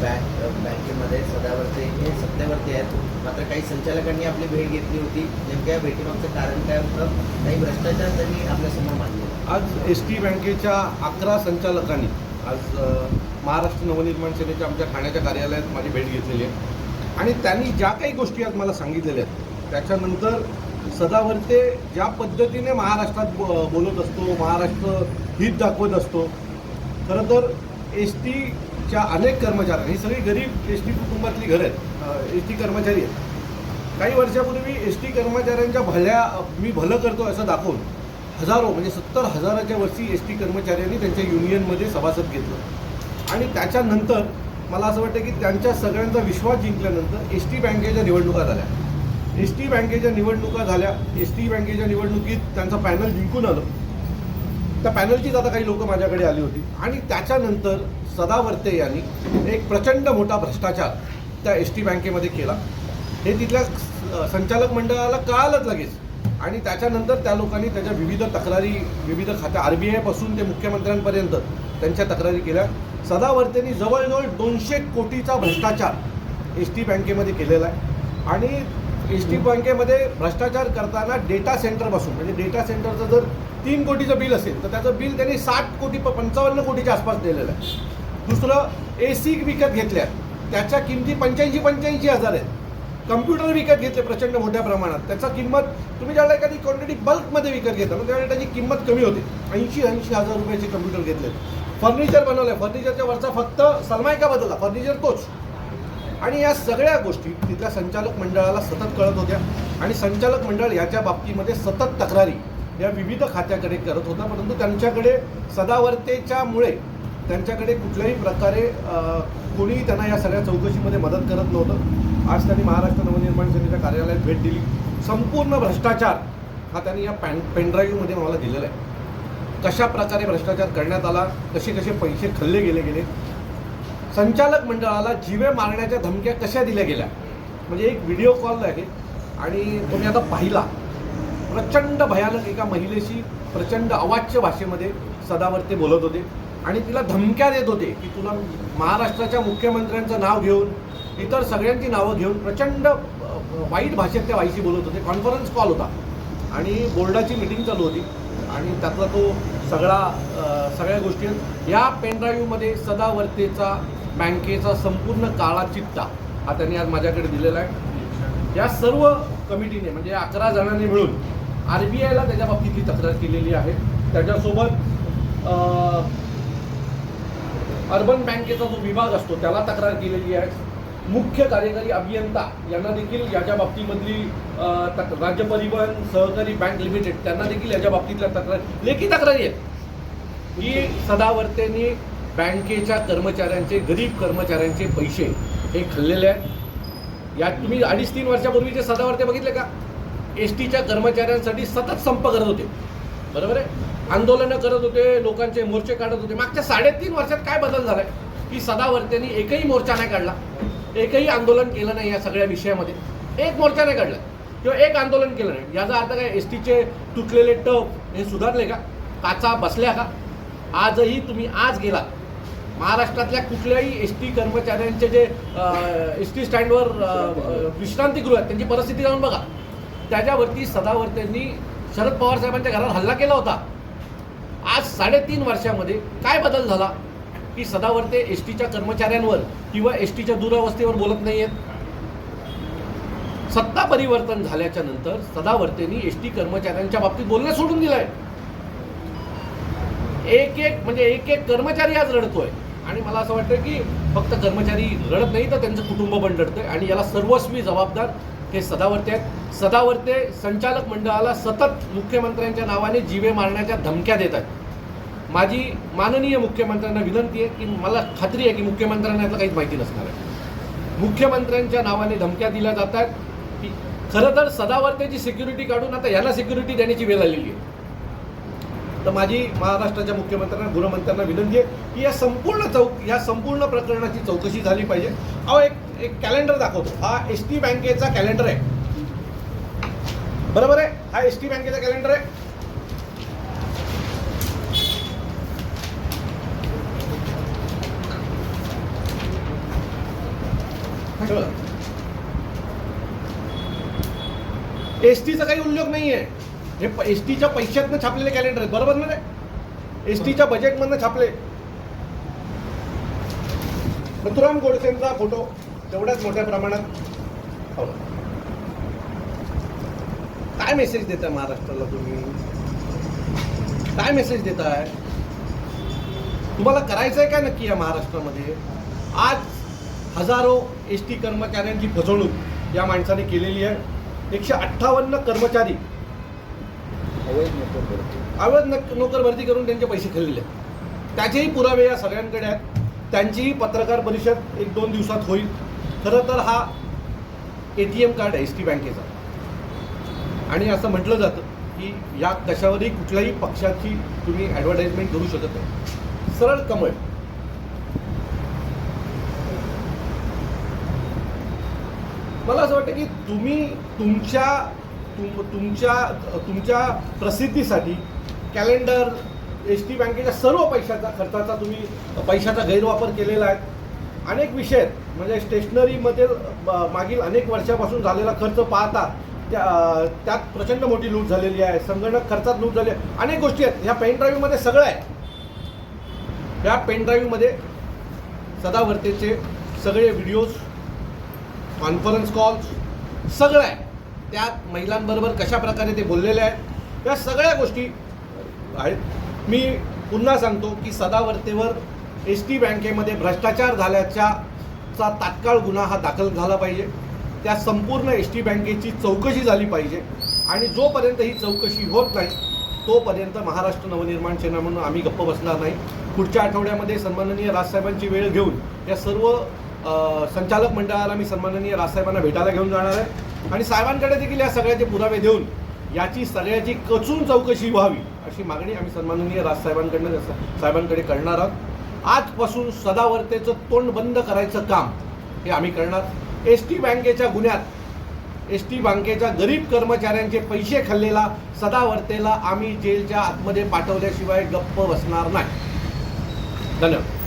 बँकेमध्ये सदावर्ते हे सत्तेवरती आहेत. मात्र काही संचालकांनी आपली भेट घेतली होती. नेमक्या भेटीमागचं कारण काय होतं? काही भ्रष्टाचार त्यांनी आपल्यासमोर मांडले. आज एस टी बँकेच्या 11 संचालकांनी आज महाराष्ट्र नवनिर्माण सेनेच्या आमच्या ठाण्याच्या कार्यालयात माझी भेट घेतलेली आहे आणि त्यांनी ज्या काही गोष्टी आज मला सांगितलेल्या आहेत त्याच्यानंतर सदावर्ते ज्या पद्धतीने महाराष्ट्रात बोलत असतो, महाराष्ट्र हित दाखवत असतो. खरं तर एस टीच्या अनेक कर्मचारी, ही सगळी गरीब एस टी कुटुंबातली घरं आहेत, एस टी कर्मचारी आहेत. काही वर्षापूर्वी एस टी कर्मचाऱ्यांच्या मी भलं करतो असं दाखवून हजारो म्हणजे 70,000च्या वरती एस टी कर्मचाऱ्यांनी त्यांच्या युनियनमध्ये सभासद घेतलं आणि त्याच्यानंतर मला असं वाटतं की त्यांच्या सगळ्यांचा विश्वास जिंकल्यानंतर एस टी बँकेच्या निवडणुका झाल्या. एस टी बँकेच्या निवडणुका झाल्या. एस टी बँकेच्या निवडणुकीत त्यांचा पॅनल जिंकून आलं. त्या पॅनलचीच आता काही लोक माझ्याकडे आली होती आणि त्याच्यानंतर सदावर्ते यांनी एक प्रचंड मोठा भ्रष्टाचार त्या एस टी बँकेमध्ये केला. हे तिथल्या संचालक मंडळाला कळालंच लगेच आणि त्याच्यानंतर त्या लोकांनी त्याच्या विविध तक्रारी, विविध खात्या RBI पासून ते मुख्यमंत्र्यांपर्यंत त्यांच्या तक्रारी केल्या. सदावर्तेंनी जवळजवळ 200 कोटीचा भ्रष्टाचार एस टी बँकेमध्ये केलेला आहे आणि एस टी बँकेमध्ये भ्रष्टाचार करताना डेटा सेंटरपासून म्हणजे डेटा सेंटरचं जर 3 कोटीचं बिल असेल तर त्याचं बिल त्यांनी 60 कोटी 55 कोटीच्या आसपास दिलेलं आहे. दुसरं AC विकत घेतल्या, त्याच्या किमती 85 हजार आहेत. कम्प्युटर विकत घेतले प्रचंड मोठ्या प्रमाणात, त्याचा किंमत तुम्ही ज्यावेळेला एखादी क्वांटिटी बल्कमध्ये विकत घेता ना त्यावेळेला त्याची किंमत कमी होते. 80 हजार रुपयाचे कम्प्युटर घेतले. फर्निचर बनवलं, फर्निचरच्या वरचा फक्त सनमायका बदलला, फर्निचर तोच. आणि या सगळ्या गोष्टी तिथल्या संचालक मंडळाला सतत कळत होत्या आणि संचालक मंडळ याच्या बाबतीमध्ये सतत तक्रारी या विविध खात्याकडे करत होता. परंतु त्यांच्याकडे सदावर्तेच्यामुळे त्यांच्याकडे कुठल्याही प्रकारे कोणी त्यांना या सगळ्या चौकशीमध्ये मदत करत नव्हतं. आज त्यांनी महाराष्ट्र नवनिर्माण सेनेच्या कार्यालयात भेट दिली. संपूर्ण भ्रष्टाचार हा त्यांनी या पेनड्राईव्हमध्ये मला दिलेला आहे. कशा प्रकारे भ्रष्टाचार करण्यात आला, कसे कसे पैसे खाल्ले गेले, संचालक मंडळाला जीवे मारण्याच्या धमक्या कशा दिल्या गेल्या. म्हणजे एक व्हिडिओ कॉल आहे आणि तुम्ही आता पाहिला. प्रचंड भयानक एका महिलेशी प्रचंड अवाच्य भाषेमध्ये सदावर्ते बोलत होते आणि तिला धमक्या देत होते की तुला महाराष्ट्राच्या मुख्यमंत्र्यांचं नाव घेऊन, इतर सगळ्यांची नावं घेऊन प्रचंड वाईट भाषेत त्या बाईशी बोलत होते. कॉन्फरन्स कॉल होता आणि बोर्डाची मीटिंग चालू होती आणि त्यातला तो सगळ्या गोष्टी या पेनड्राईव्हमध्ये सदावर्तेचा बँकेचा संपूर्ण काळा चिट्टा हा त्यांनी आज माझ्याकडे दिलेला आहे. या सर्व कमिटीने म्हणजे 11 जणांनी मिळून RBIला त्याच्या बाबतीतली तक्रार केलेली आहे. त्याच्यासोबत अर्बन बँकेचा जो विभाग असतो त्याला तक्रार केलेली आहे. मुख्य कार्यकारी अभियंता यांना देखील याच्या बाबतीमधली राज्य परिवहन सहकारी बँक लिमिटेड त्यांना देखील याच्या बाबतीतल्या लेखी तक्रारी आहेत की सदावर्तेंनी बँकेच्या कर्मचाऱ्यांचे, गरीब कर्मचाऱ्यांचे पैसे हे खाल्लेले आहेत. यात तुम्ही 2.5-3 वर्षापूर्वीचे सदावर्ते बघितले का? एस टीच्या कर्मचाऱ्यांसाठी सतत संप करत होते, बरोबर आहे, आंदोलनं करत होते, लोकांचे मोर्चे काढत होते. मागच्या 3.5 वर्षात काय बदल झालाय की सदावर्तेंनी एकही मोर्चा नाही काढला, एकही आंदोलन केलं नाही. या सगळ्या विषयामध्ये एक मोर्चा नाही काढला किंवा एक आंदोलन केलं नाही. याचा अर्थ काय? एस टीचे तुटलेले टप हे सुधारले का? काचा बसल्या का? आजही तुम्ही आज गेला महाराष्ट्रातल्या कुठल्याही एस टी कर्मचाऱ्यांचे जे एस टी स्टँडवर विश्रांतीगृह आहेत त्यांची परिस्थिती जाऊन बघा. त्याच्यावरती सदावर्तेंनी शरद पवार साहेबांच्या घरावर हल्ला केला होता. आज 3.5 वर्षामध्ये काय बदल झाला की सदावर्ते एस टीच्या कर्मचाऱ्यांवर किंवा एस टीच्या दुरावस्थेवर बोलत नाही आहेत. सत्ता परिवर्तन झाल्याच्या नंतर सदावर्तेंनी एस टी कर्मचाऱ्यांच्या बाबतीत बोलणं सोडून दिलंय. एक कर्मचारी आज रडतोय आणि मला असं वाटतं की फक्त कर्मचारी रडत नाही तर त्यांचं कुटुंब पण रडतंय आणि याला सर्वस्वी जबाबदार हे सदावर्ते आहेत. सदावर्ते संचालक मंडळाला सतत मुख्यमंत्र्यांच्या नावाने जीवे मारण्याच्या धमक्या देत आहेत. माझी माननीय मुख्यमंत्र्यांना विनंती आहे की मला खात्री आहे की मुख्यमंत्र्यांना यातलं काहीच माहिती नसणार आहे. मुख्यमंत्र्यांच्या नावाने धमक्या दिल्या जातात की खरं तर सदावर्तेची सिक्युरिटी काढून आता यांना सिक्युरिटी देण्याची वेळ आलेली आहे. तर माझी महाराष्ट्राच्या मुख्यमंत्र्यांना, गृहमंत्र्यांना विनंती आहे की या संपूर्ण प्रकरणाची चौकशी झाली पाहिजे. अहो एक कॅलेंडर दाखवतो. हा एस टी बँकेचा कॅलेंडर आहे, बरोबर आहे. हा एस टी बँकेचा कॅलेंडर आहे. एस टीचा काही उल्लेख नाही आहे. हे एस टीच्या पैशातनं छापलेले कॅलेंडर आहेत, बरोबर ना? ते एस टीच्या बजेटमधनं छापले. मथुराम गोडसेंचा फोटो तेवढ्याच मोठ्या प्रमाणात. हो. काय मेसेज देताय महाराष्ट्राला तुम्ही? काय मेसेज देताय? तुम्हाला करायचंय काय नक्की या महाराष्ट्रामध्ये? आज हजारो एस टी कर्मचाऱ्यांची फसवणूक या माणसाने केलेली आहे. 158 कर्मचारी अवैध नोकर भरती करून त्यांचे पैसे खाल्लेले आहेत. त्याचेही पुरावे या सगळ्यांकडे आहेत. त्यांचीही पत्रकार परिषद 1-2 दिवसात होईल. खरं तर हा ATM कार्ड आहे एस टी बँकेचा, आणि असं म्हटलं जातं की या कशावरही कुठल्याही पक्षाची तुम्ही ॲडव्हर्टाइजमेंट करू शकत नाही. सरळ कमळ. मला असं वाटतं की तुम्ही तुमच्या प्रसिद्धीसाठी कॅलेंडर, एस टी बँकेच्या सर्व खर्चाचा तुम्ही पैशाचा गैरवापर केलेला आहे. अनेक विषय आहेत, म्हणजे स्टेशनरीमध्ये मागील अनेक वर्षापासून झालेला खर्च पाहता त्यात प्रचंड मोठी लूट झालेली आहे. संगणक खर्चात लूट झाली आहे. अनेक गोष्टी आहेत. ह्या पेन ड्राईव्हमध्ये सगळं आहे. या पेन ड्राईव्हमध्ये सदावर्तेचे सगळे व्हिडिओज, कॉन्फरन्स कॉल्स सगळं आहे. त्यात महिलांबरोबर कशा प्रकारे ते बोललेले आहेत, या सगळ्या गोष्टी आहेत. मी पुन्हा सांगतो की सदावर्तेवर एस टी बँकेमध्ये भ्रष्टाचार झाल्याचा तात्काळ गुन्हा हा दाखल झाला पाहिजे. त्या संपूर्ण एस टी बँकेची चौकशी झाली पाहिजे, आणि जोपर्यंत ही चौकशी होत नाही तोपर्यंत महाराष्ट्र नवनिर्माण सेना म्हणून आम्ही गप्प बसणार नाही. पुढच्या आठवड्यामध्ये सन्माननीय राजसाहेबांची वेळ घेऊन या सर्व संचालक मंडळाला मी सन्माननीय राजसाहेबांना भेटायला घेऊन जाणार आहे, आणि साहेबांकडे देखील या सगळ्याचे पुरावे देऊन याची सगळ्याची कचून चौकशी व्हावी अशी मागणी आम्ही सन्माननीय साहेबांकडे करणार आहोत. आजपासून सदावर्तेचं तोंड बंद करायचं काम हे आम्ही करणार. एस टी बँकेच्या गुन्ह्यात एस टी बँकेच्या गरीब कर्मचाऱ्यांचे पैसे खाल्लेला सदावर्तेला आम्ही जेलच्या आतमध्ये पाठवल्याशिवाय गप्प बसणार नाही. धन्यवाद.